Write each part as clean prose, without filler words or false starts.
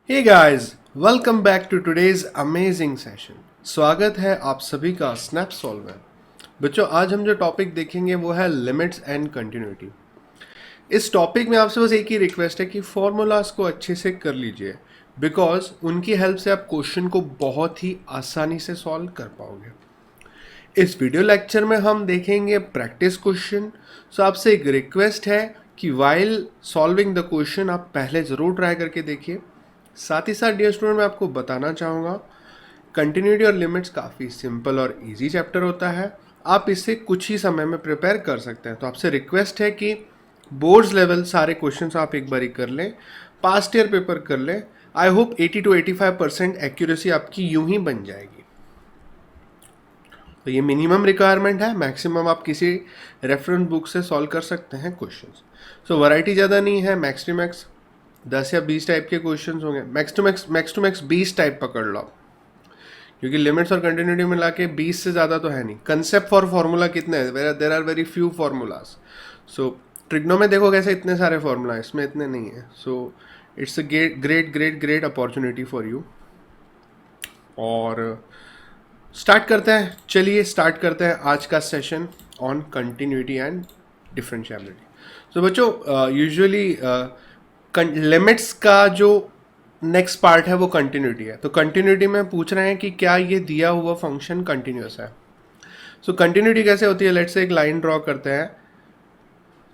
Hey guys, welcome back to today's amazing session. स्वागत है आप सभी का स्नैप सॉल्व में। बच्चों, आज हम जो टॉपिक देखेंगे वो है लिमिट्स एंड कंटिन्यूटी। इस टॉपिक में आपसे बस एक ही रिक्वेस्ट है कि फॉर्मूलाज को अच्छे से कर लीजिए, बिकॉज उनकी हेल्प से आप क्वेश्चन को बहुत ही आसानी से सॉल्व कर पाओगे। इस वीडियो लेक्चर में हम देखेंगे प्रैक्टिस क्वेश्चन। सो आपसे एक रिक्वेस्ट है कि वाइल सॉल्विंग द क्वेश्चन आप पहले ज़रूर ट्राई करके देखिए। साथ ही साथ डियर स्टूडेंट, मैं आपको बताना चाहूँगा, कंटिन्यूटी और लिमिट्स काफ़ी सिंपल और इजी चैप्टर होता है। आप इसे कुछ ही समय में प्रिपेयर कर सकते हैं। तो आपसे रिक्वेस्ट है कि बोर्ड्स लेवल सारे क्वेश्चंस आप एक बारी कर लें, पास्ट ईयर पेपर कर लें। आई होप 80 to 85% एक्यूरेसी आपकी यूं ही बन जाएगी। तो ये मिनिमम रिक्वायरमेंट है, मैक्सिमम आप किसी रेफरेंस बुक से सॉल्व कर सकते हैं क्वेश्चंस। सो वैरायटी ज़्यादा नहीं है, मैक्स टू मैक्स 10 या 20 टाइप के क्वेश्चंस होंगे। मैक्स टू मैक्स 20 टाइप पकड़ लो आप, क्योंकि लिमिट्स और कंटिन्यूटी मिला के 20 से ज़्यादा तो है नहीं। कंसेप्ट फॉर फार्मूला कितने हैं? There are very few formulas. So trigno में देखो कैसे इतने सारे फार्मूला, इसमें इतने नहीं है। So it's a great great great opportunity for you. और स्टार्ट करते हैं, चलिए स्टार्ट करते हैं आज का session on continuity and differentiability. So बच्चों, यूजुअली लिमिट्स का जो नेक्स्ट पार्ट है वो कंटिन्यूटी है। तो कंटिन्यूटी में पूछ रहे हैं कि क्या ये दिया हुआ फंक्शन कंटिन्यूस है। सो कंटिन्यूटी कैसे होती है? लेट्स से एक लाइन ड्रॉ करते हैं।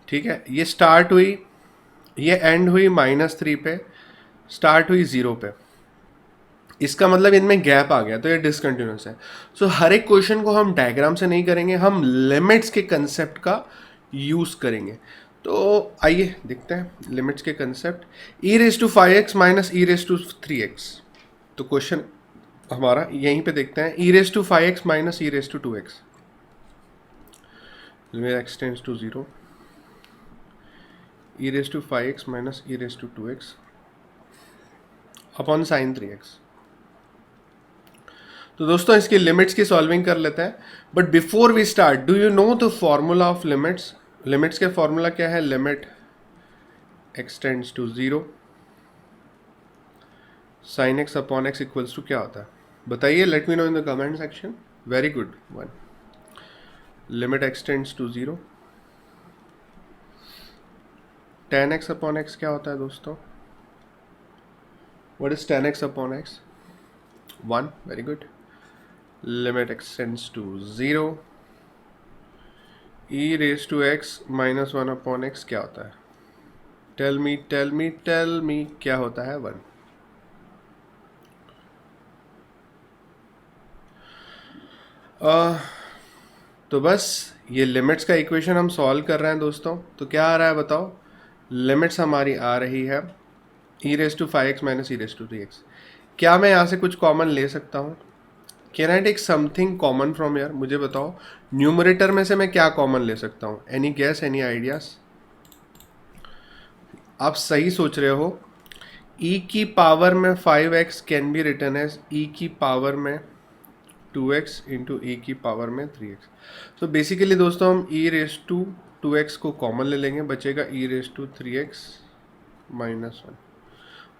ठीक है, ये स्टार्ट हुई, ये एंड हुई -3 पे, स्टार्ट हुई 0 पे। इसका मतलब इनमें गैप आ गया, तो ये डिसकंटिन्यूस है। सो हर एक क्वेश्चन को हम डायग्राम से नहीं करेंगे, हम लिमिट्स के कंसेप्ट का यूज करेंगे। तो आइए देखते हैं लिमिट्स के कंसेप्ट। e⁵x minus e⁵3x। तो क्वेश्चन हमारा यहीं पे देखते हैं। e⁵x minus e⁵2x, limit x tends to 0, e⁵x minus e⁵2x upon sine 3x। तो दोस्तों इसकी लिमिट्स की सॉल्विंग कर लेते हैं। But before we start, do you know the formula of limits? Limits के फॉर्मूला क्या है? Limit x tends to 0, sine x upon x equals to क्या होता है? बताइए, let me know in the comment section. Very good one. Limit x tends to 0, tan x upon x क्या होता है दोस्तों? What is tan x upon x? 1। Very good. Limit x tends to 0, e⁵x minus 1 upon x क्या होता है? Tell me क्या होता है? 1। तो बस ये लिमिट्स का इक्वेशन हम सॉल्व कर रहे हैं दोस्तों। तो क्या आ रहा है बताओ? लिमिट्स हमारी आ रही है e⁵x माइनस e⁵3x। क्या मैं यहाँ से कुछ कॉमन ले सकता हूँ? Can I take something common from here? मुझे बताओ, न्यूमरेटर में से मैं क्या कॉमन ले सकता हूँ? Any gas, any ideas? आप सही सोच रहे हो। e की पावर में 5x can be return as e की पावर में 2x इंटू e की पावर में 3x। सो बेसिकली दोस्तों हम e⁵2x को कॉमन ले लेंगे, बचेगा e⁵3x माइनस 1।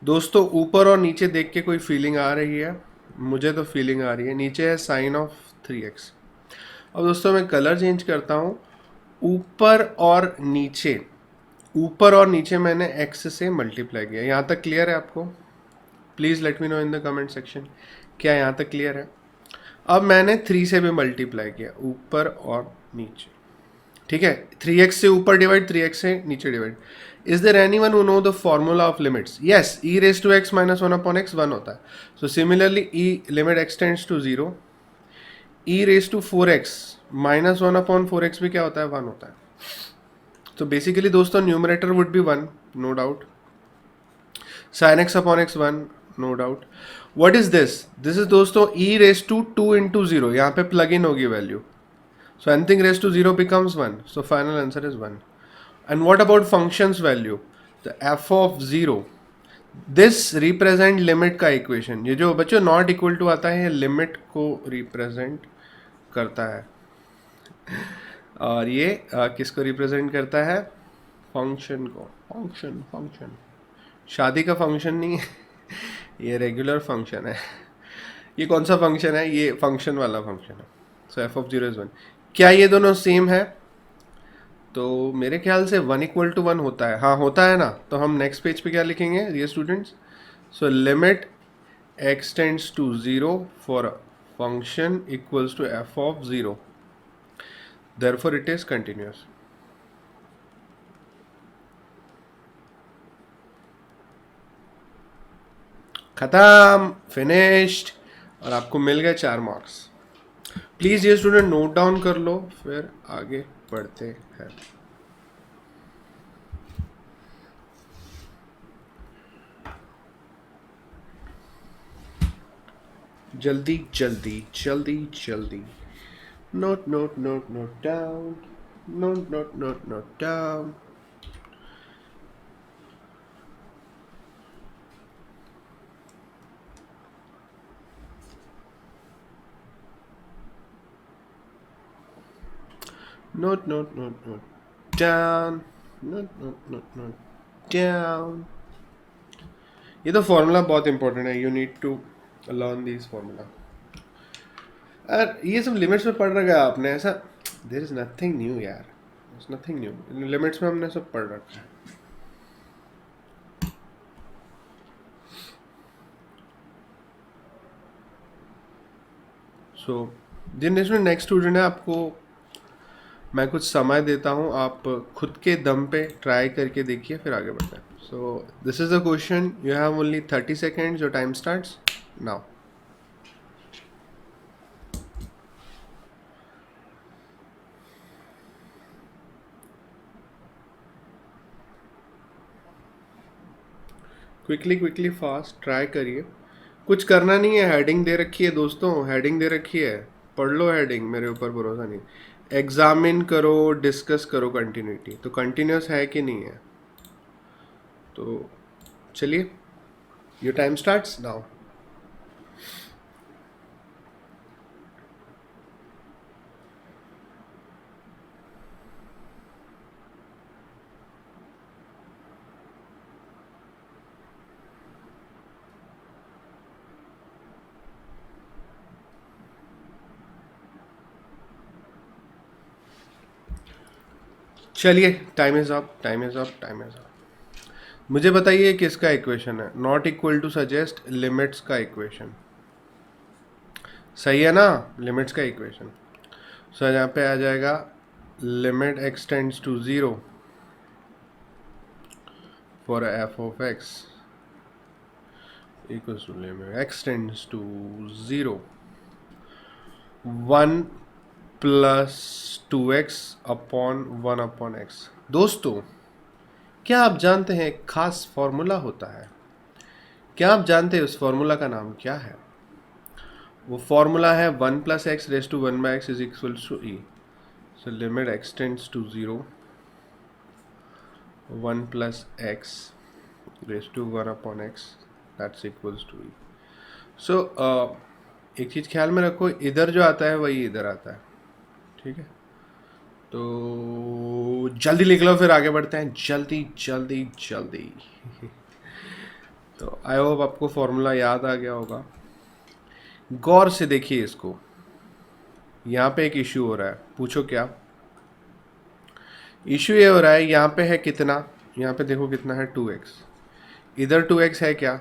दोस्तों ऊपर और नीचे देख के कोई फीलिंग आ रही है? मुझे तो फीलिंग आ रही है। नीचे है साइन ऑफ 3x। अब दोस्तों मैं कलर चेंज करता हूँ। ऊपर और नीचे मैंने x से मल्टीप्लाई किया। यहाँ तक क्लियर है आपको? Please let me know in the comment section. क्या यहाँ तक क्लियर है? अब मैंने 3 से भी मल्टीप्लाई किया, ऊपर और नीचे। ठीक है, 3x से ऊपर डिवाइड, 3x से नीचे divide. Is there anyone who know the formula of limits? Yes, e⁵x minus 1 upon x 1 होता है। So similarly limit x tends to 0, e⁵4x minus 1 upon 4x भी क्या होता है? 1 होता है। तो बेसिकली दोस्तों numerator would be 1, no doubt. sin x upon x 1, no doubt. What is this? This is दोस्तों e⁵2 इंटू 0। यहाँ पे प्लग इन होगी value. So anything raised to 0 becomes 1. So final answer is 1. And what about function's value? The f of 0. This represent limit का equation. ये जो बच्चों not equal to आता है, ये limit को represent करता है। और ये किसको represent करता है? Function को। Function. शादी का फंक्शन नहीं है, ये रेगुलर फंक्शन है। ये कौन सा फंक्शन है? ये फंक्शन वाला फंक्शन है। सो एफ ऑफ 0 इज 1। क्या ये दोनों सेम है? तो मेरे ख्याल से 1 = 1 होता है। हाँ होता है ना। तो हम नेक्स्ट पेज पे क्या लिखेंगे dear students? So limit x tends to 0 for function equals to f of 0, therefore it is continuous. खत्म, फिनिश्ड। और आपको मिल गए 4 मार्क्स। प्लीज ये स्टूडेंट नोट डाउन कर लो, फिर आगे बढ़ते हैं। जल्दी जल्दी जल्दी जल्दी। Note note note note down, note note note note down. Note, note, note, note down. Note, note, note, note down. ये तो फॉर्मूला बहुत इंपॉर्टेंट है। You need to learn this formula. ये सब लिमिट्स में पढ़ रखा है आपने ऐसा? देयर इज नथिंग न्यू यार, नथिंग न्यू। लिमिट्स में हमने सब पढ़ रखा है। सो जिन नेक्स्ट स्टूडेंट है, आपको मैं कुछ समय देता हूँ, आप खुद के दम पे ट्राई करके देखिए, फिर आगे बढ़ते हैं। So this is a question, you have only 30 seconds, your time starts now. Quickly quickly fast try करिए। कुछ करना नहीं है, हेडिंग दे रखी है दोस्तों, हेडिंग दे रखी है, पढ़ लो हेडिंग, मेरे ऊपर भरोसा नहीं। एग्जामिन करो, डिस्कस करो कंटिन्यूटी, तो कंटिन्यूस है कि नहीं है। तो चलिए, योर टाइम स्टार्ट्स नाउ। चलिए, time is up, time is up, time is up. मुझे बताइए किसका इक्वेशन है? Not equal to suggest limits का इक्वेशन, सही है ना? लिमिट्स का इक्वेशन। सो यहाँ पे आ जाएगा limit x tends to 0 for f of x equals to limit x tends to 0 1 plus 2x upon 1 upon x। दोस्तों, क्या आप जानते हैं एक खास फॉर्मूला होता है? क्या आप जानते हैं उस फॉर्मूला का नाम क्या है? वो फॉर्मूला है 1 plus x raise to 1 by x is equals to e. So limit x tends to 0 1 plus x raise to 1 upon x that's equals to e. So एक चीज़ ख्याल में रखो, इधर जो आता है वही इधर आता है, ठीक है? तो जल्दी लिख लो, फिर आगे बढ़ते हैं, जल्दी जल्दी जल्दी। तो आई होप आपको फॉर्मूला याद आ गया होगा। गौर से देखिए इसको, यहाँ पे एक इशू हो रहा है, पूछो क्या इशू? ये हो रहा है, यहाँ पे है कितना, यहाँ पे देखो कितना है 2x, इधर 2x है क्या?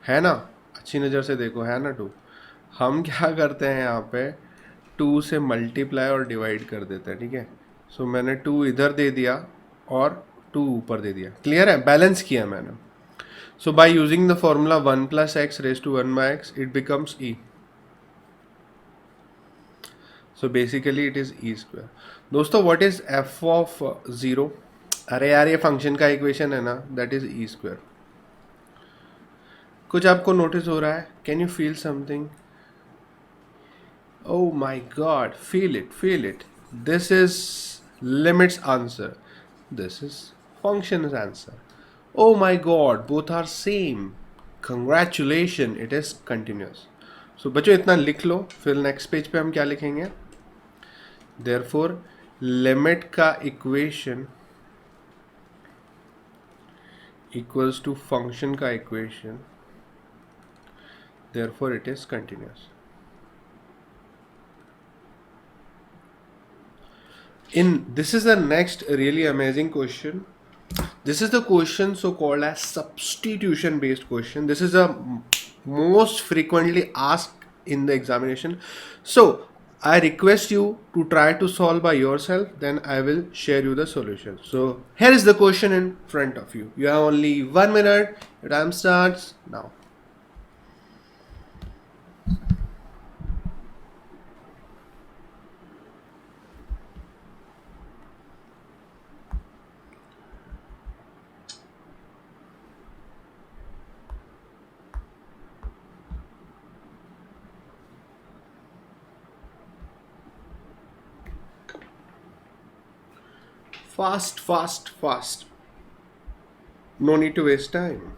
है ना? अच्छी नज़र से देखो, है ना 2। हम क्या करते हैं यहाँ पे 2 से मल्टीप्लाई और डिवाइड कर देते हैं, ठीक है? सो मैंने 2 इधर दे दिया और 2 ऊपर दे दिया, क्लियर है? बैलेंस किया मैंने। So by using the formula 1 plus x raise to 1 by x it becomes e. So basically it is e square. दोस्तों, व्हाट इज एफ ऑफ 0? अरे यार, ये फंक्शन का इक्वेशन है ना, दैट इज ई स्क्वायर। कुछ आपको नोटिस हो रहा है? Can you feel something? Oh my god, feel it, feel it. This is limit's answer. This is function's answer. Oh my god, both are same. Congratulations, it is continuous. So बच्चों इतना लिख लो, फिर next page पे हम क्या लिखेंगे? Therefore, limit का equation equals to function का equation, therefore it is continuous. This is the next really amazing question. This is the question so called as substitution based question. This is the most frequently asked in the examination. So I request you to try to solve by yourself, then I will share you the solution. So here is the question in front of you. You have only 1 minute. Your time starts now. Fast, fast, fast. No need to waste time.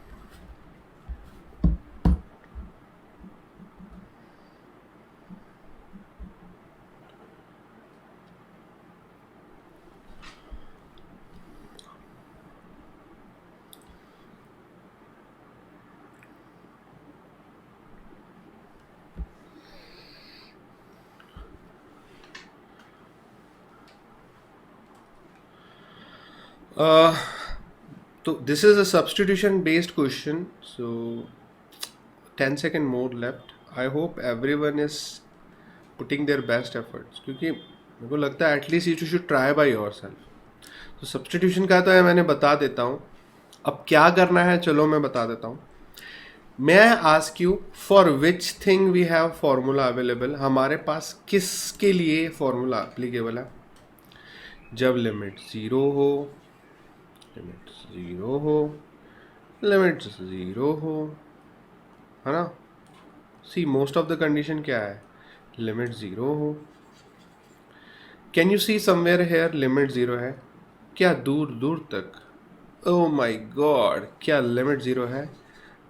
So this is a substitution based question. So 10 seconds more left. I hope everyone is putting their best efforts, क्योंकि मेरे को लगता है at least you should try by your self. तो substitution का तो है, मैंने बता देता हूँ. अब क्या करना है चलो मैं बता देता हूँ. May I ask you for which thing we have formula available. हमारे पास किसके लिए फॉर्मूला अप्लीकेबल है? जब लिमिट ज़ीरो हो, लिमिट ज़ीरो हो, लिमिट ज़ीरो हो, है ना. See most of the condition क्या है? लिमिट ज़ीरो हो. Can you see somewhere here limit zero है क्या? दूर दूर तक. ओ माई गॉड, क्या लिमिट ज़ीरो है?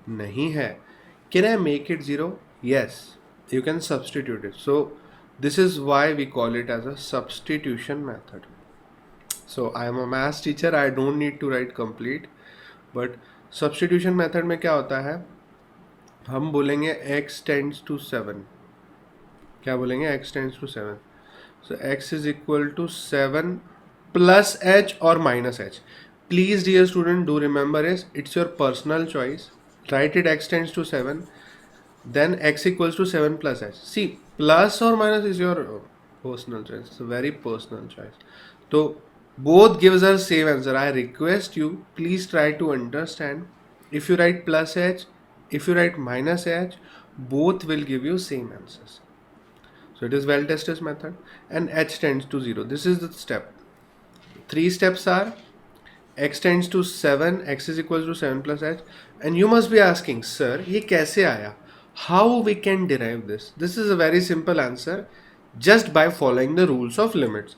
नहीं है. Can I make it zero? Yes, you can substitute it. So this is why we call it as a substitution method. So I am a math teacher, I don't need to write complete, but substitution method में क्या होता है? हम बोलेंगे x tends to 7. क्या बोलेंगे? x tends to 7. So x is equal to 7 plus h or minus h. Please dear student, do remember is it's your personal choice. Write it x tends to 7. Then x equals to 7 plus h. See, plus or minus is your personal choice. It's a very personal choice. So both gives us same answer. I request you, please try to understand. If you write plus h, if you write minus h, both will give you same answers. So it is well-tested method, and h tends to 0. This is the step. 3 steps are x tends to 7, x is equal to 7 plus h, and you must be asking, sir, ये कैसे आया? How we can derive this? This is a very simple answer, just by following the rules of limits.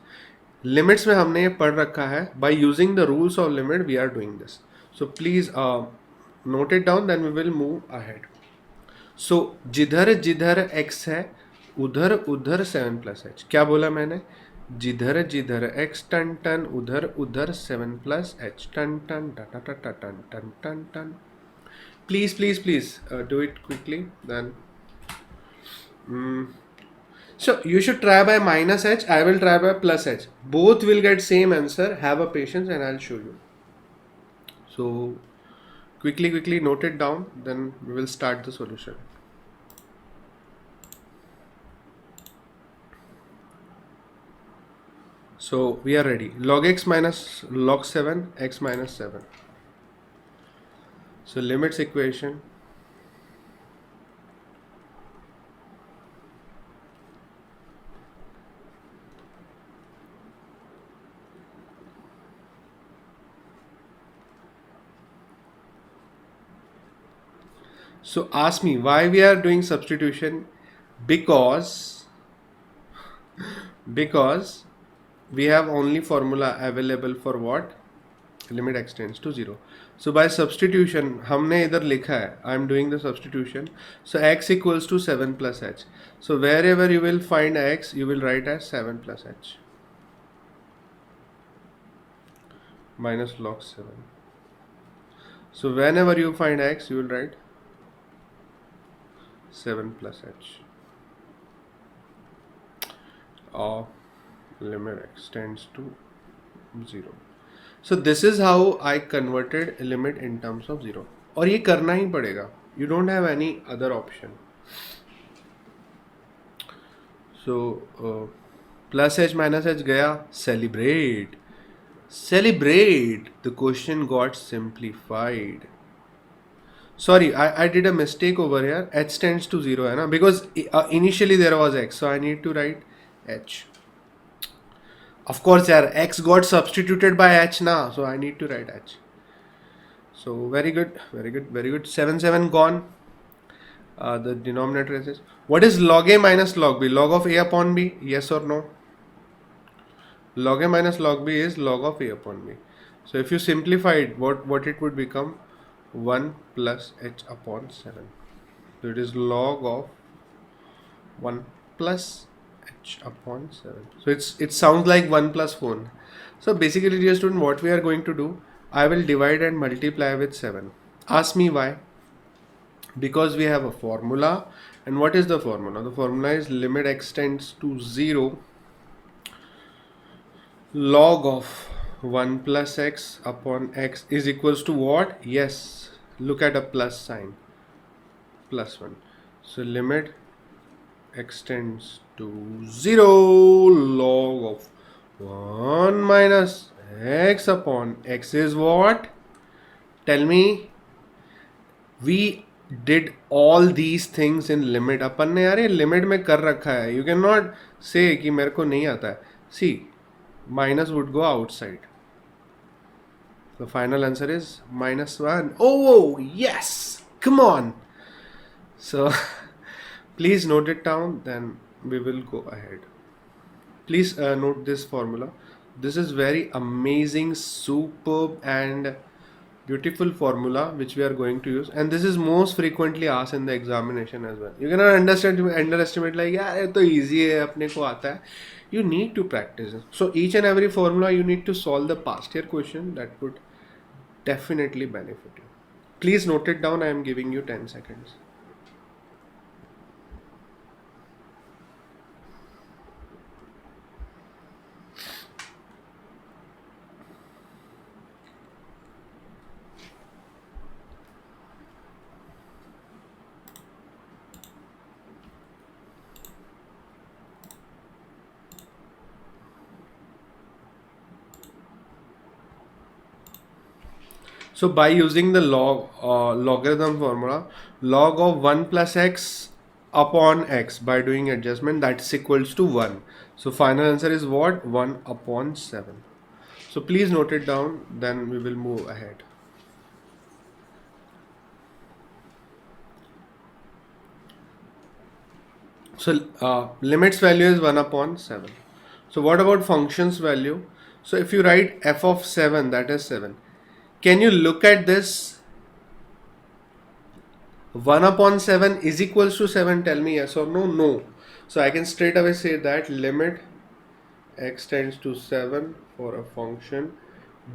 Limits में हमने ये पढ़ रखा है. By using the rules of limit, we are doing this. So please note it down, then we will move ahead. So जिधर जिधर x है उधर उधर 7 plus h. क्या बोला मैंने? जिधर जिधर x टन टन उधर उधर 7 plus h टन टन टन टन टन टन टन टन. Please, please, please do it quickly. Then so you should try by minus h. I will try by plus h. Both will get same answer. Have a patience and I'll show you. So quickly note it down. Then we will start the solution. So we are ready. Log x minus log 7, x minus 7. So limits equation. So ask me why we are doing substitution. Because we have only formula available for what? Limit x tends to 0. So by substitution हमने इधर लिखा है, I am doing the substitution. So x equals to 7 plus h. So wherever you will find x, you will write as 7 plus h minus log 7. So whenever you find x, you will write 7 plus h. Or limit x tends to 0. So this is how I converted limit in terms of 0. और ये करना ही पड़ेगा. You don't have any other option. So plus h minus h गया. Celebrate. Celebrate. The question got simplified. Sorry, I did a mistake over here. H tends to 0 है ना, because initially there was x, so I need to write h. Of course यार, x got substituted by h ना, so I need to write h. So very good, very good, very good. 7 7 gone. The denominator is, what is log a minus log b? Log of a upon b, yes or no? Log a minus log b is log of a upon b. So if you simplify it, what it would become? 1 plus h upon 7. So it is log of 1 plus h upon 7. So it sounds like 1 plus 4. So basically, dear student, what we are going to do, I will divide and multiply with 7. Ask me why. Because we have a formula. And what is the formula? The formula is limit x tends to 0 log of 1 plus x upon x is equals to what? Yes, look at a plus sign, plus 1. So limit x tends to 0 log of 1 minus x upon x is what? Tell me. We did all these things in limit. अपन ने यार ये limit में कर रखा है. You cannot say कि मेरे को नहीं आता है. See, minus would go outside. The final answer is minus 1. Oh, yes! Come on! So, please note it down, then we will go ahead. Please note this formula. This is very amazing, superb and beautiful formula which we are going to use, and this is most frequently asked in the examination as well. You cannot underestimate like, yeah, ये तो easy है, अपने को आता है. You need to practice it. So each and every formula you need to solve the past year question. That would definitely benefit you. Please note it down. I am giving you 10 seconds. So by using the logarithm formula, log of 1 plus x upon x, by doing adjustment, that's equals to 1. So final answer is what? 1 upon 7. So please note it down, then we will move ahead. So limits value is 1 upon 7. So what about functions value? So if you write f of 7, that is 7. Can you look at this? 1 upon 7 is equals to 7. Tell me yes or no. No. So I can straight away say that limit x tends to 7 for a function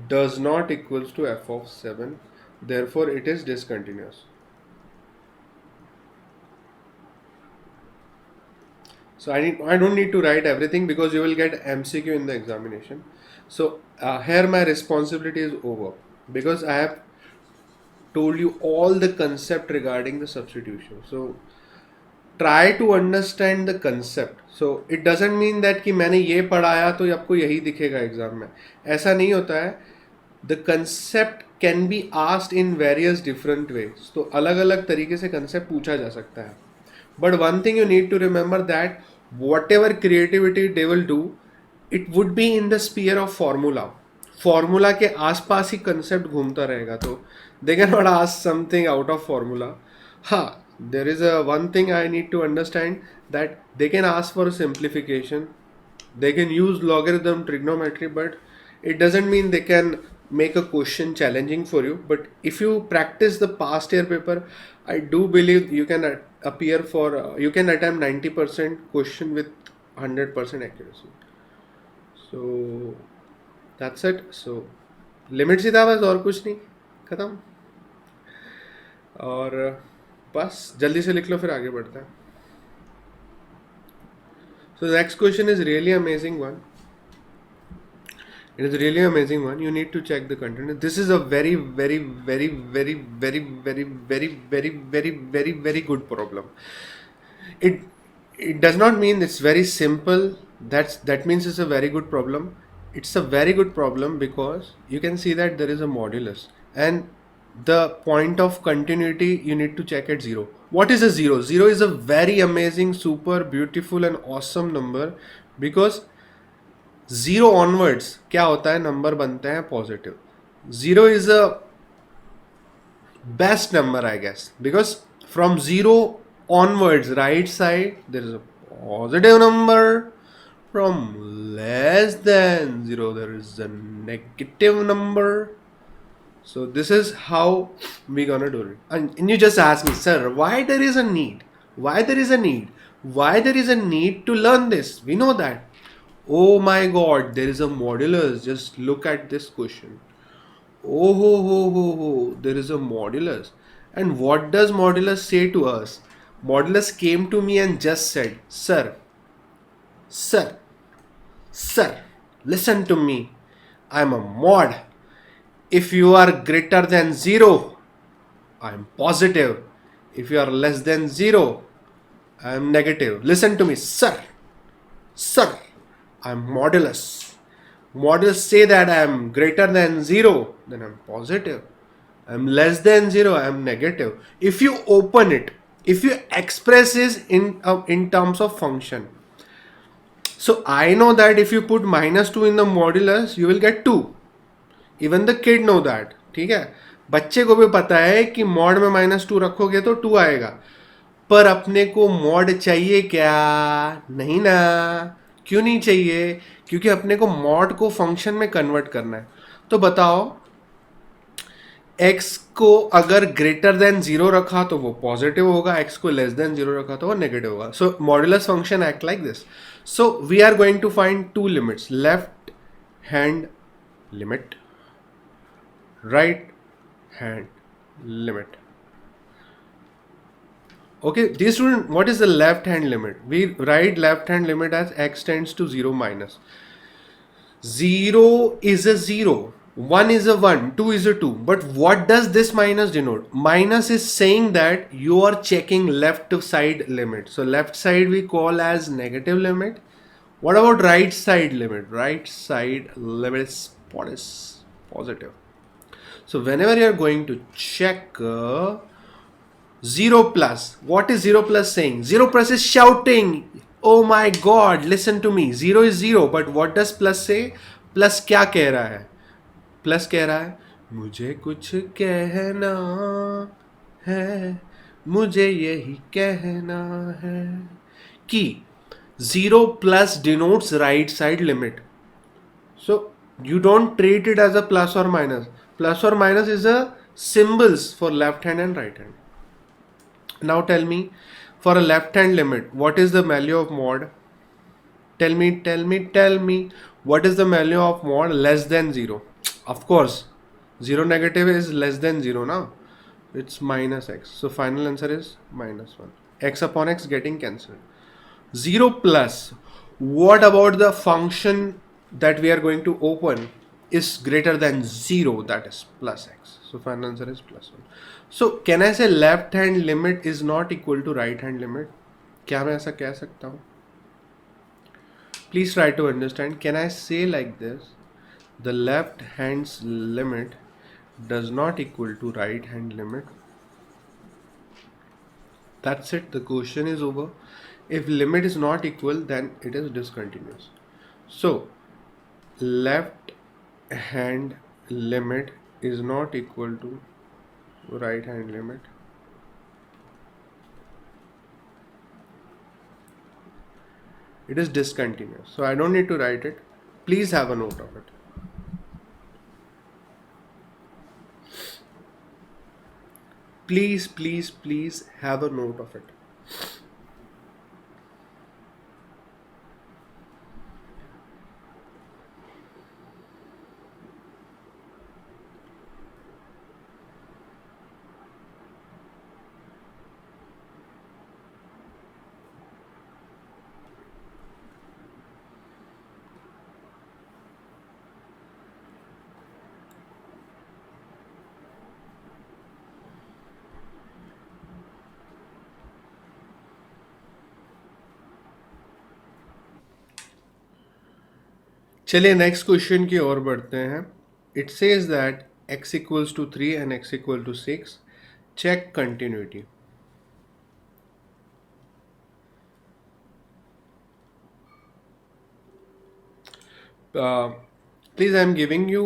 does not equals to f of 7. Therefore, it is discontinuous. So I don't need to write everything because you will get MCQ in the examination. So here my responsibility is over because I have told you all the concept regarding the substitution. So try to understand the concept. So it doesn't mean that कि मैंने ये पढ़ाया तो आपको यही दिखेगा exam में. ऐसा नहीं होता है. The concept can be asked in various different ways. तो अलग अलग तरीके से concept पूछा जा सकता है. But one thing you need to remember that whatever creativity they will do, it would be in the sphere of formula. Formula के आसपास ही कंसेप्ट घूमता रहेगा तो they can not ask something out of formula. हाँ, there is one thing I need to understand, that they can ask for simplification, they can use logarithm trigonometry, but it doesn't mean they can make a question challenging for you. But if you practice the past year paper, I do believe you can appear for you can attempt 90% question with 100% accuracy. So that's it. So limit सीधा बस और कुछ नहीं, खत्म. और बस जल्दी से लिख लो फिर आगे बढ़ते हैं. So the next question is really amazing one. It is really amazing one. You need to check the content. This is a very, very, very, very, very, very, very, very, very, very, very good problem. It it does not mean it's very simple. That means it's a very good problem. It's a very good problem because you can see that there is a modulus and the point of continuity you need to check at zero. What is a zero? Zero is a very amazing, super beautiful and awesome number because zero onwards क्या होता है, number बनते हैं positive. Zero is a best number, I guess, because from 0 onwards, right side, there is a positive number. From less than 0, there is a negative number. So this is how we gonna do it. And you just ask me, sir, why there is a need? Why there is a need? Why there is a need to learn this? We know that. Oh my God, there is a modulus. Just look at this question. Oh ho ho ho ho, there is a modulus. And what does modulus say to us? Modulus came to me and just said, Sir, Sir, listen to me. I'm a mod. If you are greater than 0, I'm positive. If you are less than 0, I'm negative. Listen to me, Sir, I'm modulus. Models say that I am greater than 0, then I'm positive. I am less than 0, I am negative. If you open it, if you express this in terms of function, so I know that if you put -2 in the modulus, you will get 2. Even the kid know that. ठीक है, बच्चे को भी पता है कि mod में -2 रखोगे तो 2 आएगा. पर अपने को मॉड चाहिए क्या? नहीं ना. क्यों नहीं चाहिए? क्योंकि अपने को मॉड को फंक्शन में कन्वर्ट करना है. तो बताओ, x को अगर ग्रेटर देन 0 रखा तो वो पॉजिटिव होगा, x को लेस देन 0 रखा तो वो नेगेटिव होगा. So modulus function act like this. So we are going to find two limits, left hand limit, right hand limit. Okay, dear student, what is the left hand limit? We write left hand limit as x tends to 0 minus. 0 is a 0, 1 is a 1, 2 is a 2. But what does this minus denote? Minus is saying that you are checking left side limit. So left side we call as negative limit. What about right side limit? Right side limit is positive. So whenever you are going to check 0 plus, what is 0 plus saying? 0 plus is shouting, oh my God, listen to me. 0 is 0, but what does plus say? Plus क्या कह रहा है? Plus कह रहा है, मुझे कुछ कहना है, मुझे यही कहना है कि 0 plus denotes right side limit. So you don't treat it as a plus or minus. Plus or minus is a symbols for left hand and right hand. Now tell me, for a left hand limit, what is the value of mod? Tell me, what is the value of mod less than 0? Of course, 0 negative is less than 0 now. It's minus x. So final answer is -1. X upon x getting cancelled. 0 plus, what about the function that we are going to open is greater than 0, that is plus x. So final answer is +1. So can I say left hand limit is not equal to right hand limit? क्या मैं ऐसा कह सकता हूँ? Please try to understand. Can I say like this? The left hand's limit does not equal to right hand limit. That's it. The question is over. If limit is not equal, then it is discontinuous. So left hand limit is not equal to right hand limit. It is discontinuous. So I don't need to write it. Please have a note of it. Please have a note of it. चलिए next question की ओर बढ़ते हैं. It says that x equals to 3 and x equal to 6. Check continuity. Please, I am giving you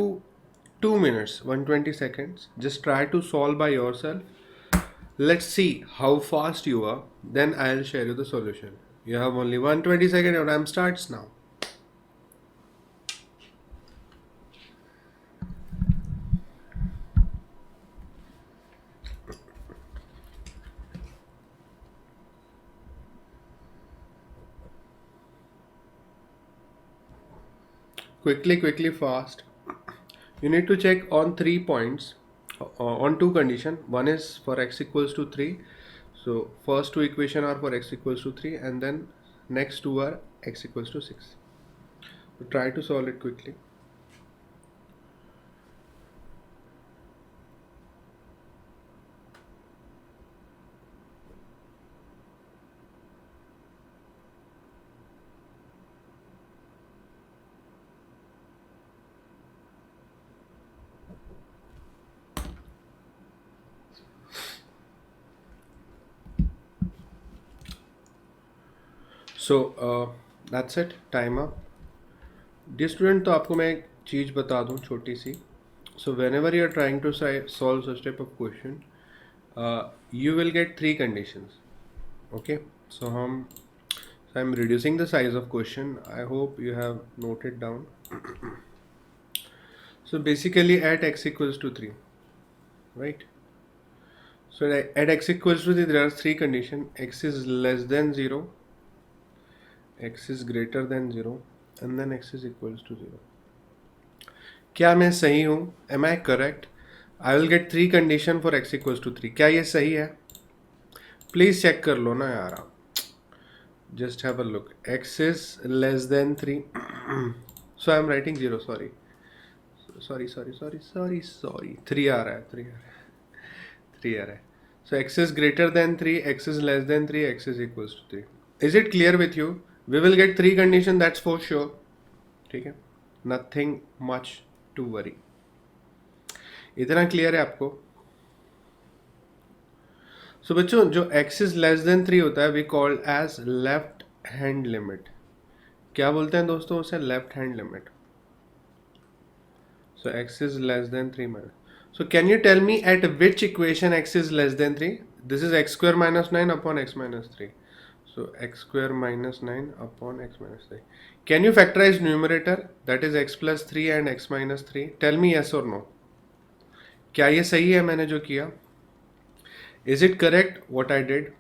2 minutes, 120 seconds. Just try to solve by yourself. Let's see how fast you are. Then I'll share you the solution. You have only 120 seconds. Your time starts now. Quickly, fast. You need to check on 3 points, on 2 condition. One is for x equals to 3. So first 2 equation are for x equals to 3, and then next 2 are x equals to 6. So try to solve it quickly. So that's it. Time up. Dear student, तो आपको मैं एक चीज़ बता दूं छोटी सी. So whenever you are trying to solve such type of question, you will get 3 conditions. Okay, so I am reducing the size of question. I hope you have noted down. So basically at x equals to 3, right? So at x equals to 3 there are 3 conditions. X is less than 0, x is greater than 0, and then x is equals to 0. क्या मैं सही हूँ? Am I correct? I will get 3 condition for x equals to 3. क्या ये सही है? Please check कर लो ना यार आप. Just have a look. X is less than 3. So I am writing 0. Sorry. 3 आ रहा है. 3 आ रहा है. So x is greater than 3, x is less than 3, x is equals to 3. Is it clear with you? We will get 3 condition, that's for sure. ठीक है. Nothing much to worry. इतना clear है आपको? सो बच्चों, जो x इज लेस देन 3 होता है we called as left hand limit. क्या बोलते हैं दोस्तों उसे? Left hand limit. So x is less than 3 minus. So can you tell me at which equation x is less than 3? This is x square minus 9 upon x minus 3. So x square minus 9 upon x minus 3. Can you factorize numerator, that is x plus 3 and x minus 3? Tell me yes or no. क्या ये सही है मैंने जो किया? Is it correct what I did?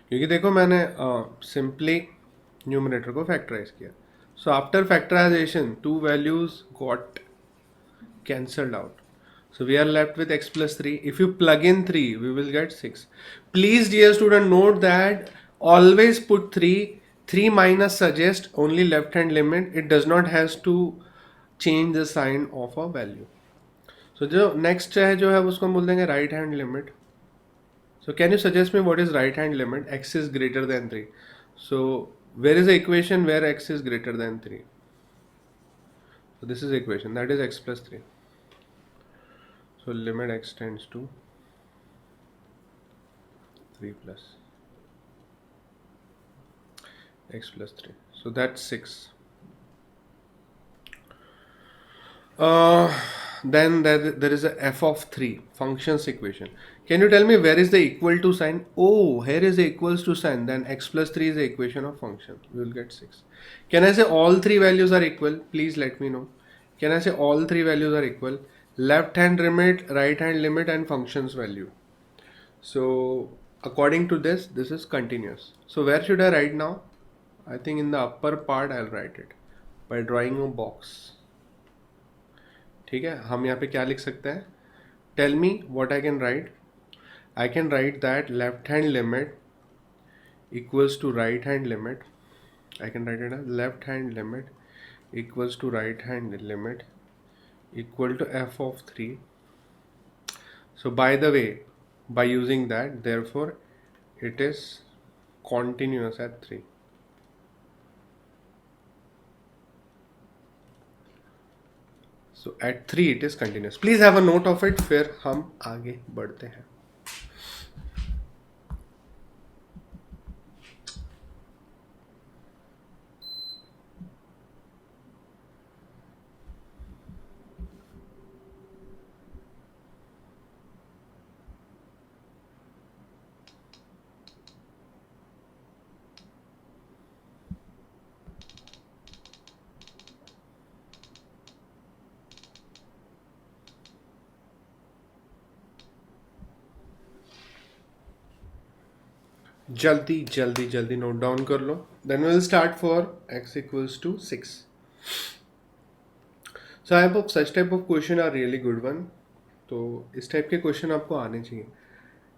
क्योंकि देखो मैंने सिंपली न्यूमरेटर को फैक्टराइज किया. So after factorization 2 values got cancelled out. So we are left with x plus 3. If you plug in 3, we will get 6. Please, dear student, note that always put 3. 3 minus suggests only left hand limit. It does not has to change the sign of a value. So जो next है जो है उसको हम बोल देंगे right hand limit. So can you suggest me what is right hand limit? X is greater than 3. So where is the equation where x is greater than 3? So this is the equation, that is x plus 3. So limit x tends to 3 plus x plus 3. So that's 6. Then there is a f of 3 functions equation. Can you tell me where is the equal to sign? Oh, here is the equals to sign. Then x plus 3 is the equation of function. We will get 6. Can I say all 3 values are equal? Please let me know. Can I say all 3 values are equal? Left hand limit, right hand limit, and functions value. So according to this is continuous. So where should I write now? I think in the upper part I'll write it by drawing a box. ठीक है, हम यहाँ पे क्या लिख सकते हैं? Tell me what I can write. I can write that left hand limit equals to right hand limit. I can write it as left hand limit equals to right hand limit equal to f of 3. So by the way, by using that, therefore it is continuous at 3. So at 3 it is continuous. Please have a note of it, फिर हम आगे बढ़ते हैं. जल्दी note down कर लो. Then we will start for x equals to 6. So I hope such type of question are really good one. तो इस type के क्वेश्चन आपको आने चाहिए.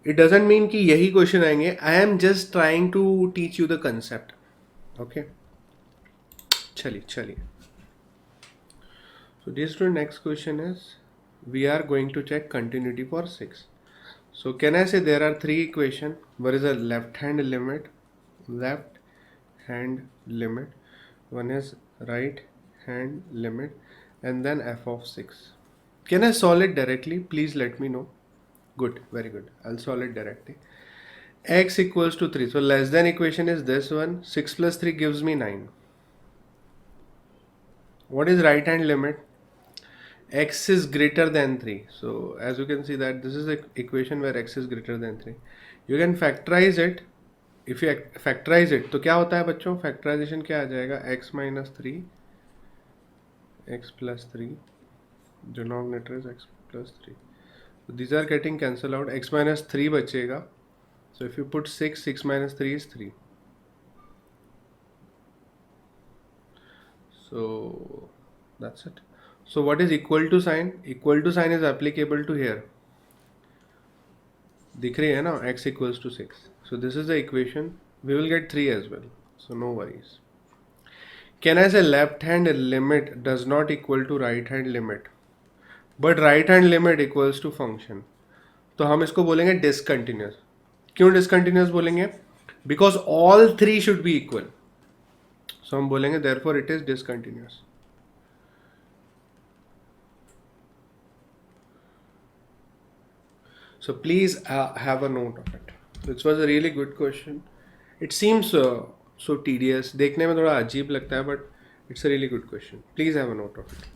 इट डजेंट मीन कि यही क्वेश्चन आएंगे. I am just trying to teach you the concept. Okay, चलिए. So this next question is, we are going to check continuity for 6. So can I say there are 3 equation? What is a left hand limit? One is right hand limit, and then f of 6. Can I solve it directly? Please let me know. Good, very good. I'll solve it directly. X equals to 3. So less than equation is this one. 6 plus 3 gives me 9. What is right hand limit? X is greater than 3. So as you can see that this is the equation where x is greater than 3. You can factorize it. If you factorize it, तो क्या होता है बच्चों? Factorization क्या आ जाएगा? x minus 3, x plus 3. Denominator is x plus 3. So these are getting cancelled out. X minus 3 बचेगा. So if you put 6, 6 minus 3 is 3. So that's it. So what is equal to sign? Equal to sign is applicable to here. दिख रही है ना? X equals to 6. So this is the equation. We will get 3 as well. So no worries. Can I say left hand limit does not equal to right hand limit, but right hand limit equals to function? तो हम इसको बोलेंगे discontinuous. क्यों discontinuous बोलेंगे? Because all 3 should be equal. So हम बोलेंगे therefore it is discontinuous. So please have a note of it. This was a really good question. It seems so tedious. देखने में थोड़ा अजीब लगता है, but it's a really good question. Please have a note of it.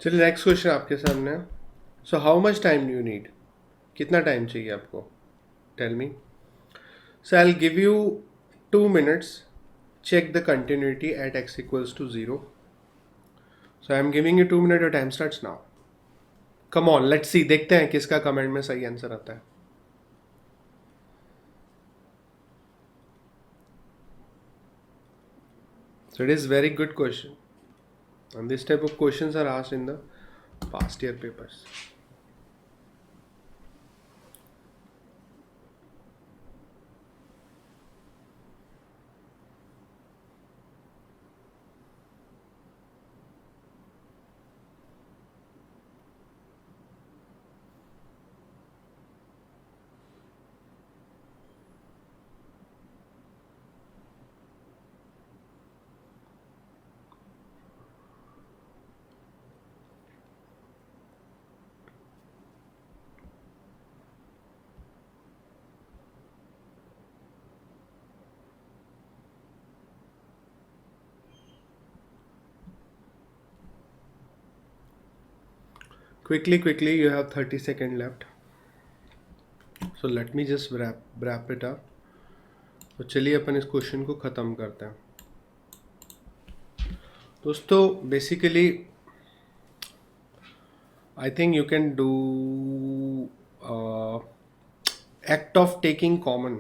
चलिए next question आपके सामने है. So how much time do you need? कितना टाइम चाहिए आपको? Tell me. So I will give you 2 minutes. Check the continuity at x equals to 0. So I am giving you 2 minutes. Your time starts now. Come on, let's see. देखते हैं किसका comment में सही answer आता है. So it is very good question. And this type of questions are asked in the past year papers. Quickly, you have 30 seconds left. So let me just wrap it up. तो चलिए अपन इस question को ख़त्म करते हैं. दोस्तों basically I think you can do act of taking common.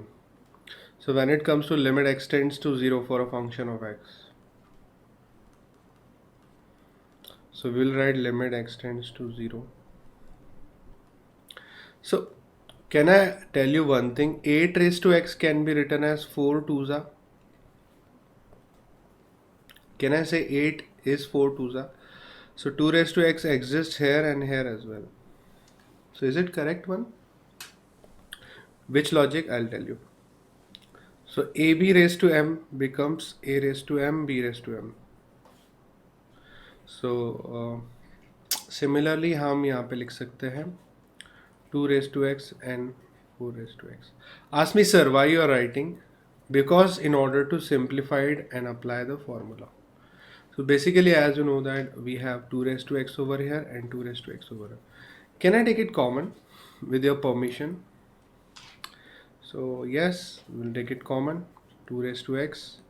So when it comes to limit x tends to 0 for a function of x. So we will write limit x tends to 0. So Can I tell you one thing? 8 raised to x can be written as 4 twos are. Can I say 8 is 4 twos are? So 2 raised to x exists here and here as well. So is it correct one? Which logic? I'll tell you. So ab raised to m becomes a raised to m, b raised to m. So similarly हम यहाँ पे लिख सकते हैं 2 raised to x and 4 raised to x. Ask me, sir, why you are writing? Because in order to simplify it and apply the formula. So basically, as you know that we have 2 raised to x over here and 2 raised to x over here. Can I take it common with your permission? So yes, we'll take it common. 2 raised to x,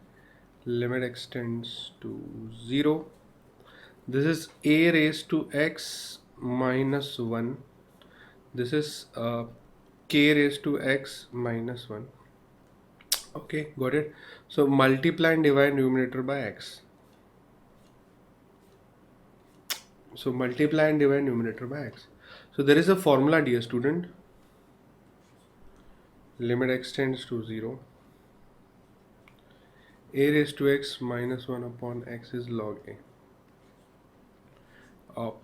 limit x tends to 0. This is a raised to x minus 1. This is k raised to x minus 1. Okay, got it. So multiply and divide numerator by x. So multiply and divide numerator by x. So there is a formula, dear student. Limit x tends to 0. A raised to x minus 1 upon x is log a.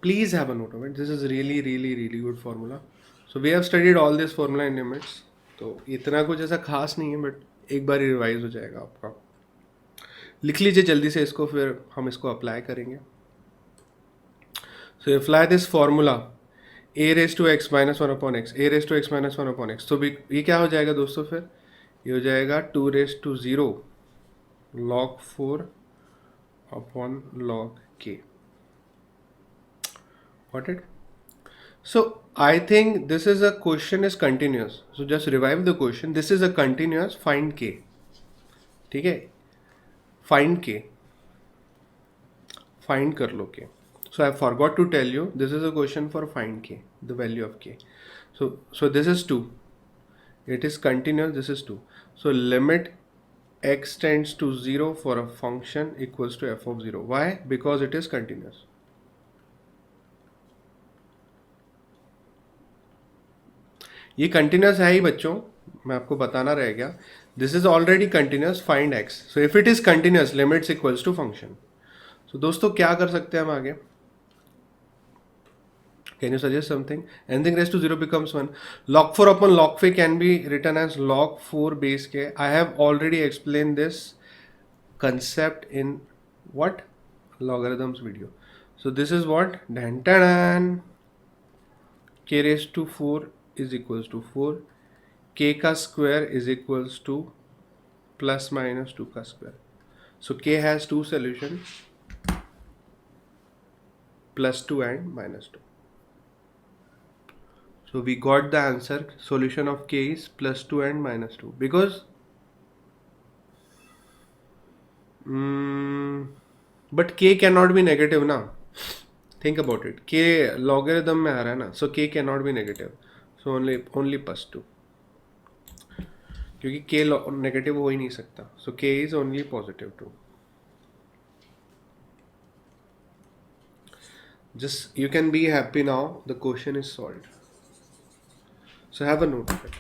Please have a note of it. This is really good formula. So we have studied all this formula in limits. तो इतना कुछ ऐसा खास नहीं है, but एक बार revise हो जाएगा आपका. लिख लीजिए जल्दी से इसको, फिर हम इसको अप्लाई करेंगे. So apply this formula a raised to x minus 1 upon x, a raised to x minus 1 upon x. तो ये क्या हो जाएगा दोस्तों? फिर ये हो जाएगा 2 raised to 0 log 4 upon log k. Got it? So I think this is a question is continuous. So just revive the question. This is a continuous. Find k. ठीक है? Find k. Find कर लो k. So I forgot to tell you, this is a question for find k, the value of k. So this is 2. It is continuous. This is 2. So limit x tends to 0 for a function equals to f of 0. Why? Because it is continuous. ये continuous है ही बच्चों, मैं आपको बताना रह गया. This is already continuous. Find x. So if it is continuous, limits equals to function. So दोस्तों क्या कर सकते हैं हम आगे? Can you suggest something? Anything raised to 0 becomes 1. Log 4 upon log 5 can be written as log 4 base k. I have already explained this concept in what? Logarithms video. So this is what? Dan, dan, dan. K raised to 4 is equals to 4. K ka square is equals to plus minus 2 ka square. So k has two solutions, plus 2 and minus 2. So we got the answer. Solution of k is plus 2 and minus 2. Because but k cannot be negative now. Think about it. K logarithm में आ रहा है ना. So k cannot be negative. So only plus 2. क्योंकि k negative हो ही नहीं सकता. So k is only positive 2. Just you can be happy now. The question is solved. So have a note of it.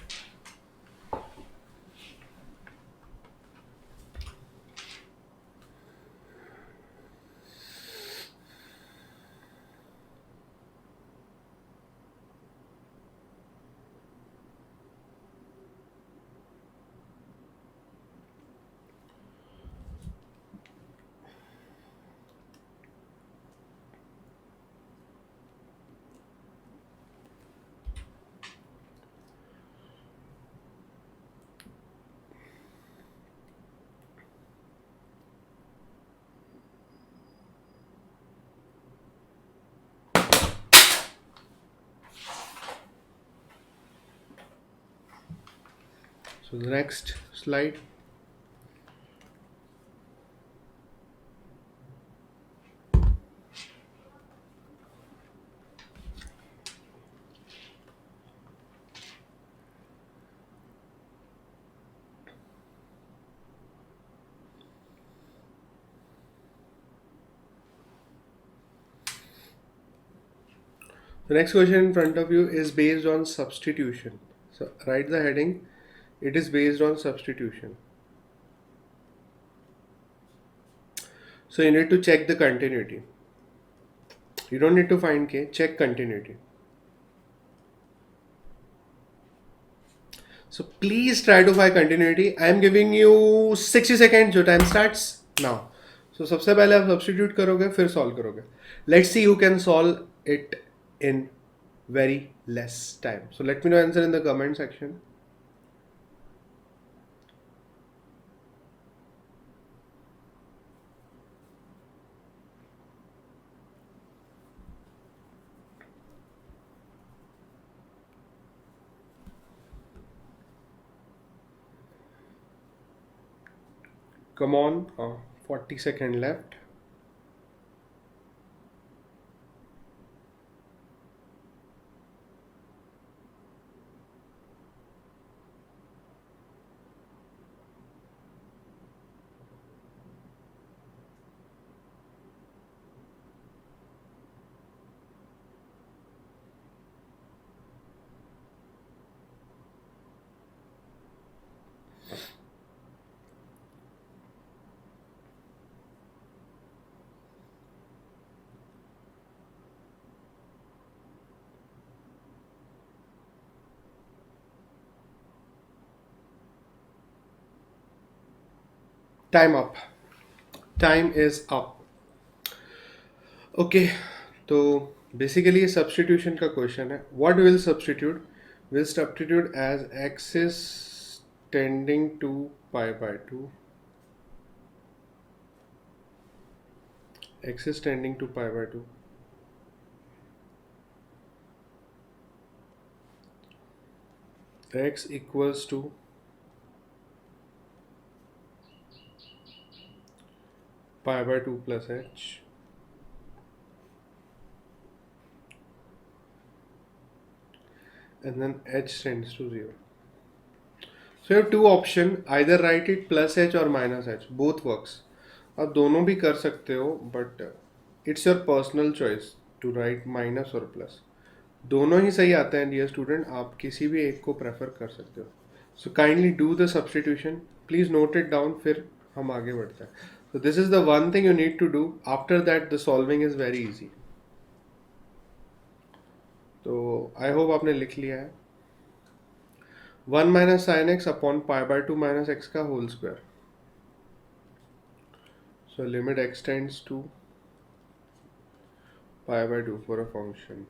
So the next slide. The next question in front of you is based on substitution. So write the heading. It is based on substitution. So you need to check the continuity. You don't need to find k, check continuity. So please try to find continuity. I am giving you 60 seconds. Your time starts now. So सबसे पहले आप substitute करोगे फिर solve करोगे. Let's see who can solve it in very less time. So let me know answer in the comment section. Come on, 40 seconds left. Time up. Time is up. Okay, तो basically ये substitution का question है. What will substitute? Will substitute as x is tending to pi by 2. X is tending to pi by 2. X equals to pi by 2 plus h. And then h tends to 0. So you have two options. Either write it plus h or minus h. Both works. आप दोनों भी कर सकते हो, but it's your personal choice to write minus और plus. दोनों ही सही आते हैं डियर स्टूडेंट. आप किसी भी एक को प्रेफर कर सकते हो. So kindly do the substitution. Please note it down, फिर हम आगे बढ़ते हैं. So this is the one thing you need to do. After that the solving is very easy. तो आई होप आपने लिख लिया है. 1 minus sine x upon pi by 2 minus x का whole square. So limit x tends to pi by 2 for a function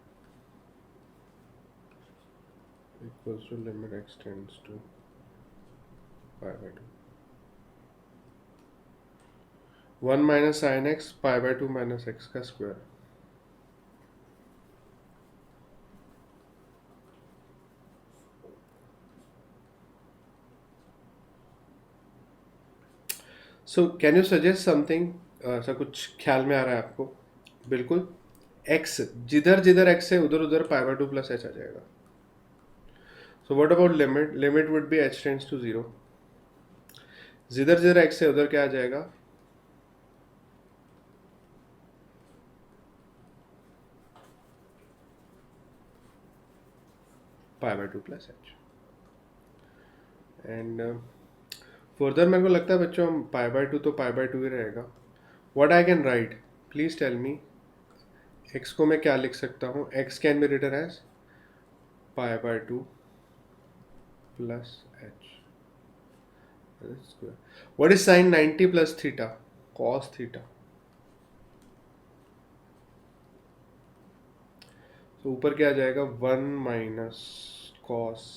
equals to limit x tends to pi by 2. 1 minus sin x pi by 2 minus x का square. So can you suggest something? ऐसा कुछ ख्याल में आ रहा है आपको? बिल्कुल. x जिधर जिधर x है उधर उधर pi by 2 plus h आ जाएगा. So what about limit? Limit would be h tends to 0. जिधर जिधर x है उधर क्या आ जाएगा? pi by 2 plus h. And further मेरे को लगता है बच्चों pi by 2 तो pi by 2 ही रहेगा. What I can write? Please tell me. x को मैं क्या लिख सकता हूँ? x can be written as pi by 2 plus h square. What is sin 90 plus theta? Cos theta. तो ऊपर क्या आ जाएगा? 1 minus cos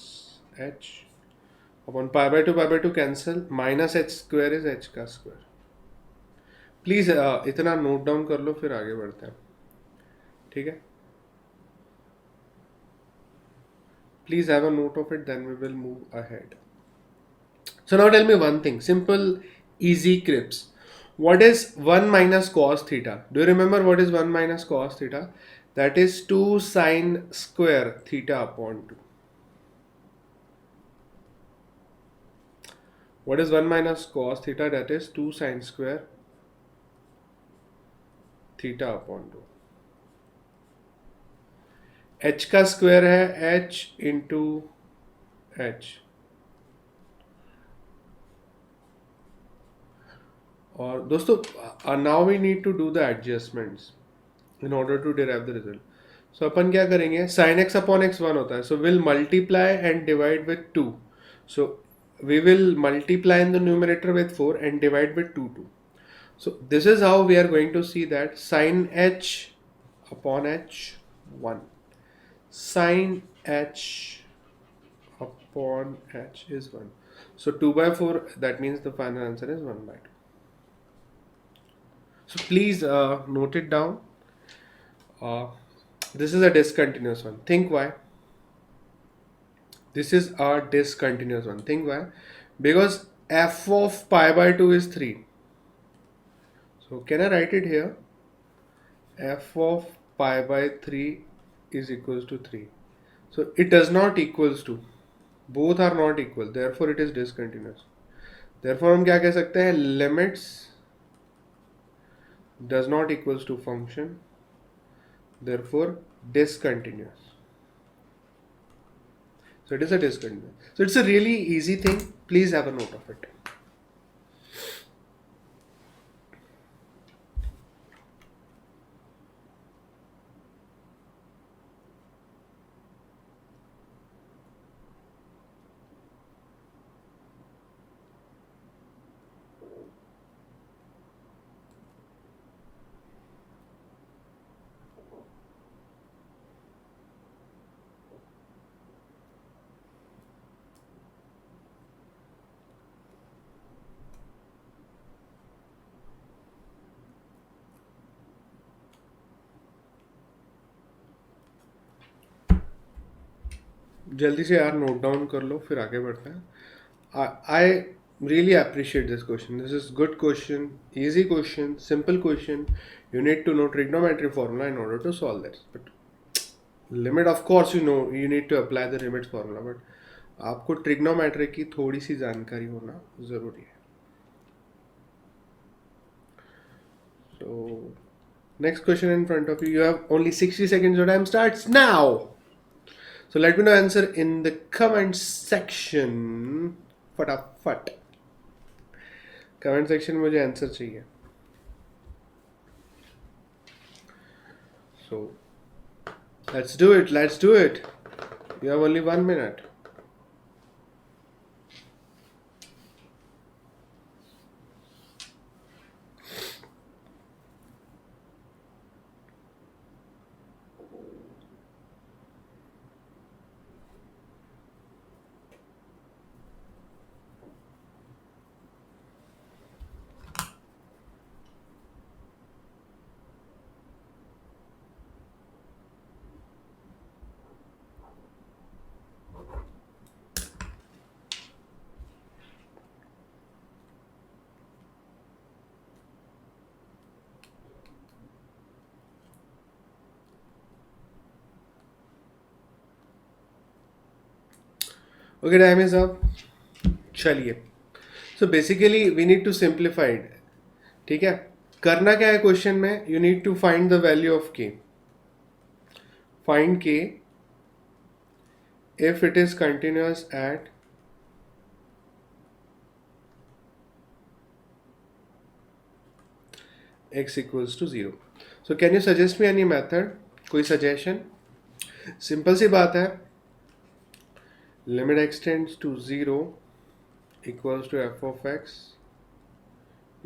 h upon pi by two cancel. Minus H square is h का स्क्वायर. प्लीज इतना note down कर लो, फिर आगे बढ़ते हैं. ठीक है? Please have a note of it, then we will move ahead. So now tell me one thing, simple, easy crips. What is 1 minus cos theta? Do you remember what is 1 minus cos theta? That is 2 sin square theta upon 2. What is 1 minus cos theta? That is 2 sin square theta upon 2. h का square है h into h. और दोस्तों now we need to do the adjustments in order to derive the result. So अपन क्या करेंगे, sine x upon x 1 होता है, so will multiply and divide with 2। So we will multiply in the numerator with 4 and divide with 2 2। So this is how we are going to see that sin h upon h 1, sin h upon h is 1. So 2 by 4, that means the final answer is 1 by 2. So please note it down. This is a discontinuous one. Think why. This is a discontinuous one. Think why. Because f of pi by 2 is 3. So can I write it here? F of pi by 3 is equals to 3. So it does not equals to. Both are not equal. Therefore it is discontinuous. Therefore हम क्या कह सकते हैं, limits does not equals to function. Therefore discontinuous. So it is a discontinuous. So it's a really easy thing. Please have a note of it. जल्दी से यार note down कर लो, फिर आगे बढ़ते हैं. आई really appreciate this question. This is good question, easy question, simple question. You need to know trigonometry formula in order to solve this. But limit, of course, you need to apply the limits formula. But आपको trigonometry की थोड़ी सी जानकारी होना ज़रूरी है. So next question in front of you. You have only 60 seconds. Your time starts now. So let me know answer in the comment section. फटाफट comment section में मुझे आंसर चाहिए. So let's do it. You have only 1 minute. Okay, time is up. चलिए. So basically we need to simplify it. ठीक है. करना क्या है क्वेश्चन में, you need to find the value of k. Find k if it is continuous at x equals to 0. So can you suggest me any method? कोई suggestion? Simple सी बात है. Limit extends to 0 equals to f of x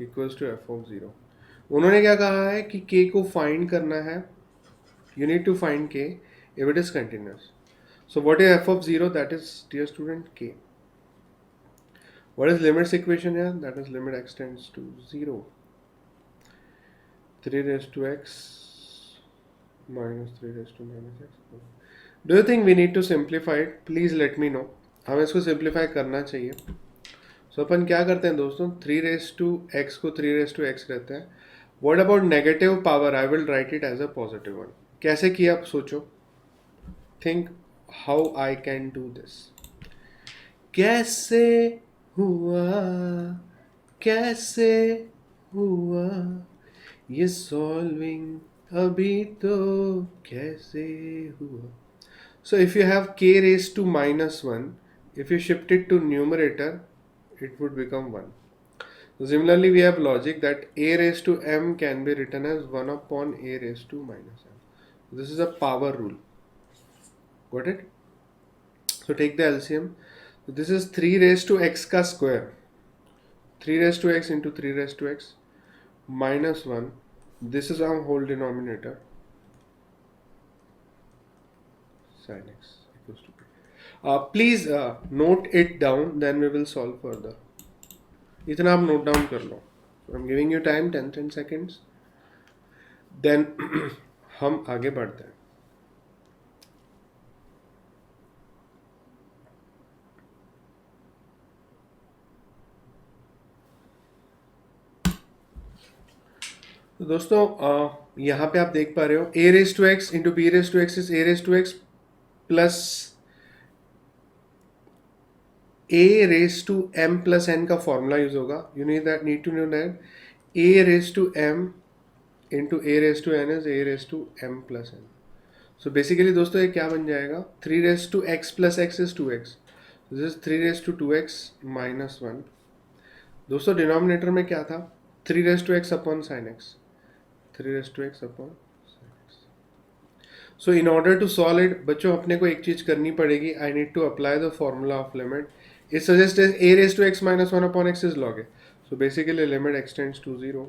equals to f of 0. उन्होंने क्या कहा है कि k को find करना है. You need to find k if it is continuous. So what is f of 0? That is, dear student, k. What is limits equation here? That is limit extends to 0. 3 raised to x minus 3 raised to minus x. Do you think we need to simplify it? Please let me know. हमें इसको simplify करना चाहिए. So अपन क्या करते हैं दोस्तों, 3 raised to x को 3 raised to x रहते हैं. What about negative power? I will write it as a positive one. कैसे किया आप सोचो. Think how I can do this. कैसे हुआ ये solving अभी तो कैसे हुआ. So if you have k raised to minus 1, If you shift it to numerator, it would become 1. So similarly, we have logic that a raised to m can be written as 1 upon a raised to minus m. This is a power rule. Got it? So take the LCM. So this is 3 raised to x ka square. 3 raised to x into 3 raised to x minus 1. This is our whole denominator. Sin x equals to p. Please note it down, then we will solve further. इतना आप note down कर लो. So I'm giving you time 10 seconds. Then हम आगे बढ़ते हैं. तो दोस्तों यहाँ पे आप देख पा रहे हो a raised to x into b raised to x is a raised to x plus a raised to m plus n का फॉर्मूला यूज होगा. You need to know that a raised to m into a raised to n is a raised to m plus n. So basically दोस्तों ये क्या बन जाएगा? 3 raised to x plus x is 2x. This is 3 raised to 2x minus 1. दोस्तों denominator में क्या था? 3 raised to x upon sin x. 3 raised to x upon sin x. So in order to solve it, बच्चों अपने को एक चीज करनी पड़ेगी. I need to apply the formula of limit. It suggests a raised to x minus 1 upon x is log a. So basically limit extends to 0.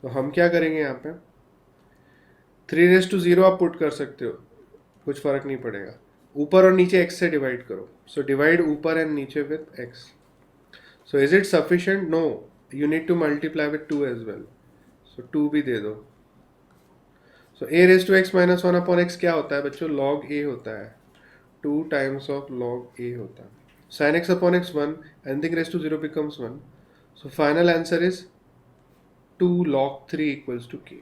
तो हम क्या करेंगे यहाँ पे? 3 raised to 0 आप पुट कर सकते हो, कुछ फर्क नहीं पड़ेगा. ऊपर और नीचे x से डिवाइड करो. सो डिवाइड ऊपर एंड नीचे with x. So is it sufficient? No, you need to multiply with 2 as well. So 2 भी दे दो. सो a raised to x minus 1 upon x क्या होता है बच्चों? log a होता है. 2 times of log a होता है. sin x upon x 1, anything raised to 0 becomes 1. So final answer is 2 log 3 equals to k.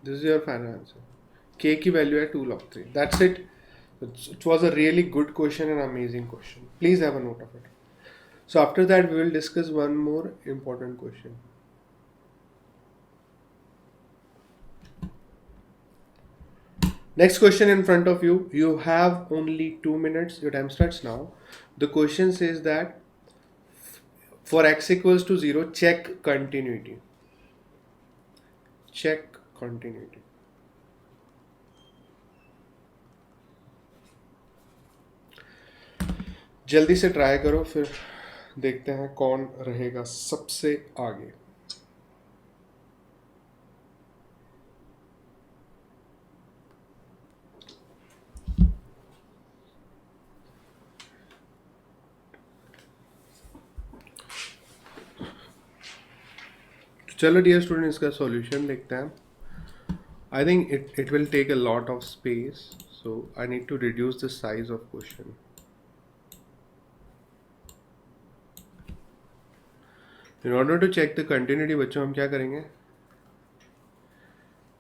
This is your final answer. K की value है 2 log 3. That's it. It was a really good question and amazing question. Please have a note of it. So after that we will discuss one more important question. Next question in front of you. You have only 2 minutes. Your time starts now. The question says that for x equals to 0, check continuity. Check continuity. जल्दी से try करो, फिर देखते हैं कौन रहेगा सबसे आगे. चलो डियर स्टूडेंट, इसका सॉल्यूशन देखते हैं. I think it will take a lot of space, so I need to reduce the size of question. In order to check the continuity बच्चों हम क्या करेंगे?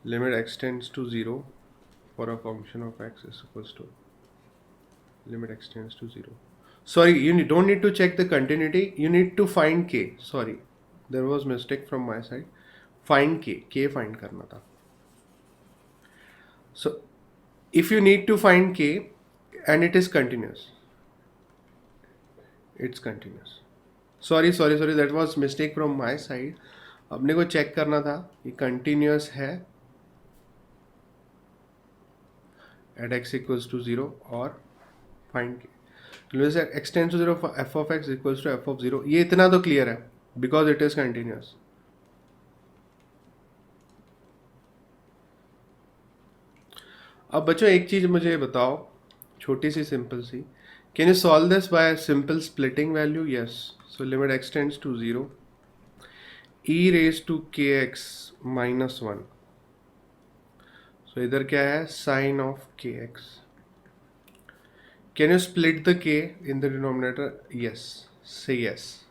Limit x tends to 0 for a function of x is equals to limit x tends to 0. Sorry, you don't need to check the continuity. You need to find k. Sorry, there was mistake from my side. Find k. K find करना था. So if you need to find k and it is continuous, it's continuous. Sorry, that was mistake from my side. अपने को check करना था ये continuous है at x equals to 0 और find k. x tends to 0 for f of x equals to f of 0. ये इतना तो क्लियर है because it is continuous. अब बच्चों एक चीज मुझे बताओ, छोटी सी सिंपल सी. Can you solve this by a simple splitting value? Yes. So limit x tends to 0, e raised to kx minus 1. So इधर क्या है? Sin of kx. Can you split the k in the denominator? Yes. Say yes.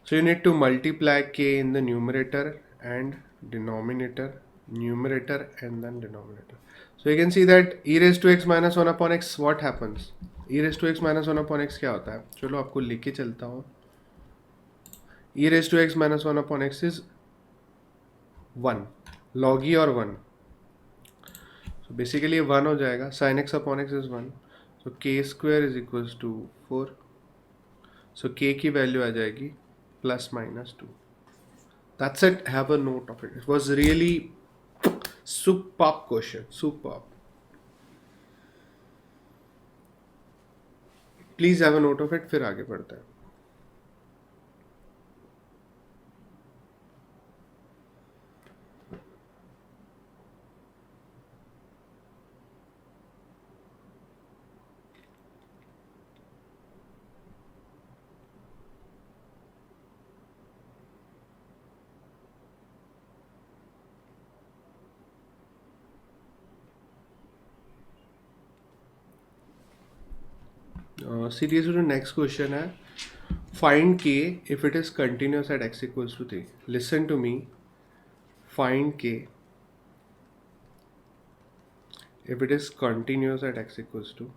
So you need to multiply k in the numerator and denominator, numerator and then denominator. So you can see that e raised to x minus 1 upon x, what happens? e raised to x minus 1 upon x क्या होता है? चलो आपको लिख के चलता हूँ. e raised to x minus 1 upon x is 1. log e और 1. So basically 1 हो जाएगा. sin x upon x is 1. So K square is equals to 4. So K की वैल्यू आ जाएगी +-2. That's it. Have a note of it. It was really superb question, superb. Please have a note of it, फिर आगे बढ़ते हैं. Series two next question है. Find K if it is continuous at x equals to 3. Listen to me. Find K if it is continuous at x equals to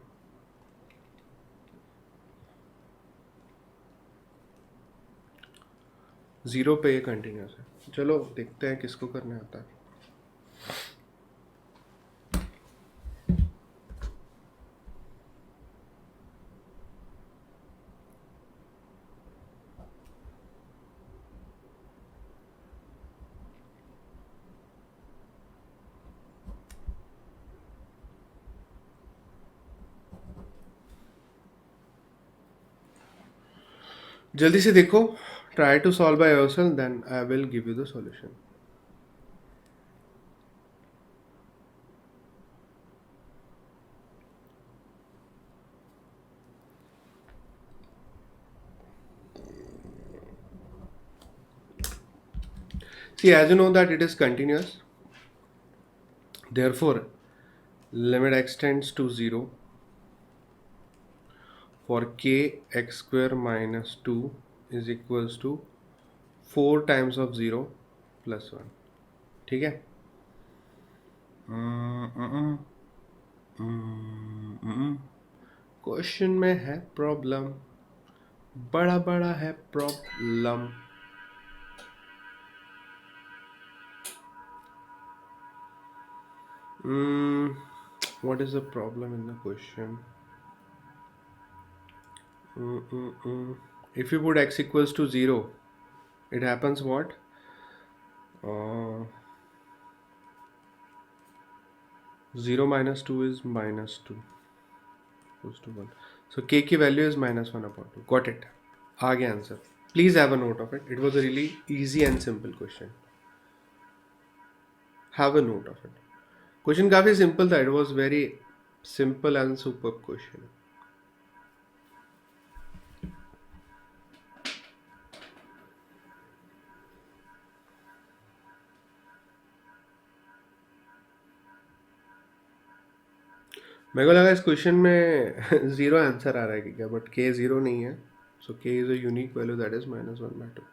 0 पे ये continuous है. चलो देखते हैं किसको करने आता है. जल्दी से देखो. Try to solve by yourself, then I will give you the solution. See, as you know that it is continuous, therefore limit x tends to 0 for k x square minus 2 is equals to 4 times of 0 plus 1. ठीक है. Question में है problem, बड़ा बड़ा है problem. What is the problem in the question? If you put x equals to 0, it happens what? 0 minus 2 is minus 2 equals to 1. So k की value is -1/2. Got it. आ गया answer. Please have a note of it. It was a really easy and simple question. Have a note of it. Question काफी simple था. It was very simple and super question. मेरे को लगा इस question में 0 answer आ रहा है कि क्या, बट के 0 नहीं है. So k is a unique value that is -1/2.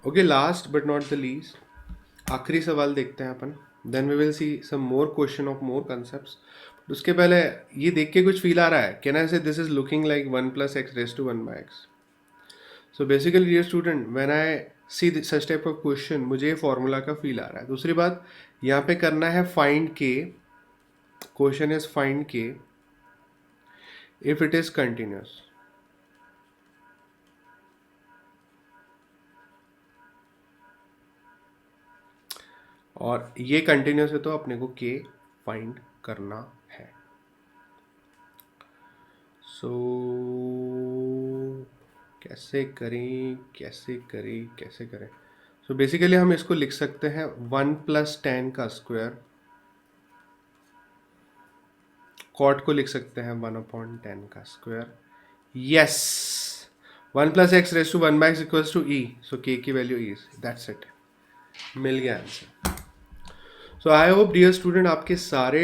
Okay, last but not the least, आखिरी सवाल देखते हैं अपन. Then we will see some more question of more concepts. उसके पहले ये देख के कुछ फील आ रहा है. Can I say this is looking like 1 + x raised to 1/x. So basically dear student, when I see such type of question, मुझे ये फॉर्मूला का फील आ रहा है. दूसरी बात, यहाँ पे करना है फाइंड के. Question is find K if it is continuous. और ये कंटिन्यूस है तो अपने को के फाइंड करना है. सो कैसे करें कैसे करें कैसे करें. सो बेसिकली हम इसको लिख सकते हैं 1 + tan का स्क्वायर. कॉट को लिख सकते हैं 1/10 का स्क्वायर. Yes, 1 + x raised to 1/x equals to e. So k की वैल्यू e. That's it. मिल गया answer. So I hope dear student, आपके सारे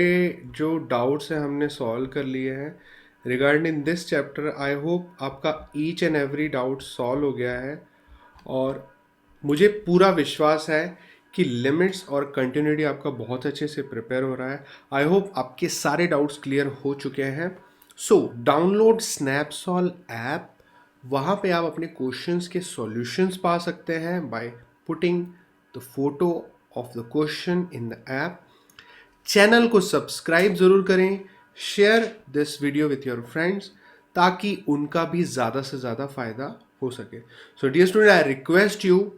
जो डाउट्स हैं हमने सॉल्व कर लिए हैं regarding this chapter. I hope आपका each and every doubt solve हो गया है. और मुझे पूरा विश्वास है कि लिमिट्स और कंटिन्यूटी आपका बहुत अच्छे से प्रिपेयर हो रहा है. आई होप आपके सारे डाउट्स क्लियर हो चुके हैं. So download Snapsolve app. वहाँ पे आप अपने क्वेश्चंस के सॉल्यूशंस पा सकते हैं by putting the photo of the question in the app. Channel को सब्सक्राइब जरूर करें, share this video with your friends ताकि उनका भी ज़्यादा से ज़्यादा फायदा हो सके। So dear student, I request you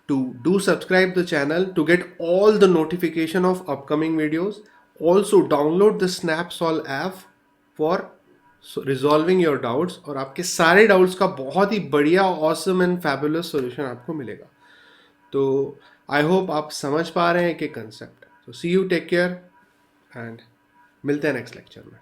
to do subscribe the channel to get all the notification of upcoming videos. Also download the SnapSolve app for resolving your doubts और आपके सारे डाउट्स का बहुत ही बढ़िया awesome and fabulous solution आपको मिलेगा। तो I hope आप समझ पा रहे हैं कि कंसेप्ट। तो सी यू, टेक केयर एंड मिलते हैं नेक्स्ट लेक्चर में।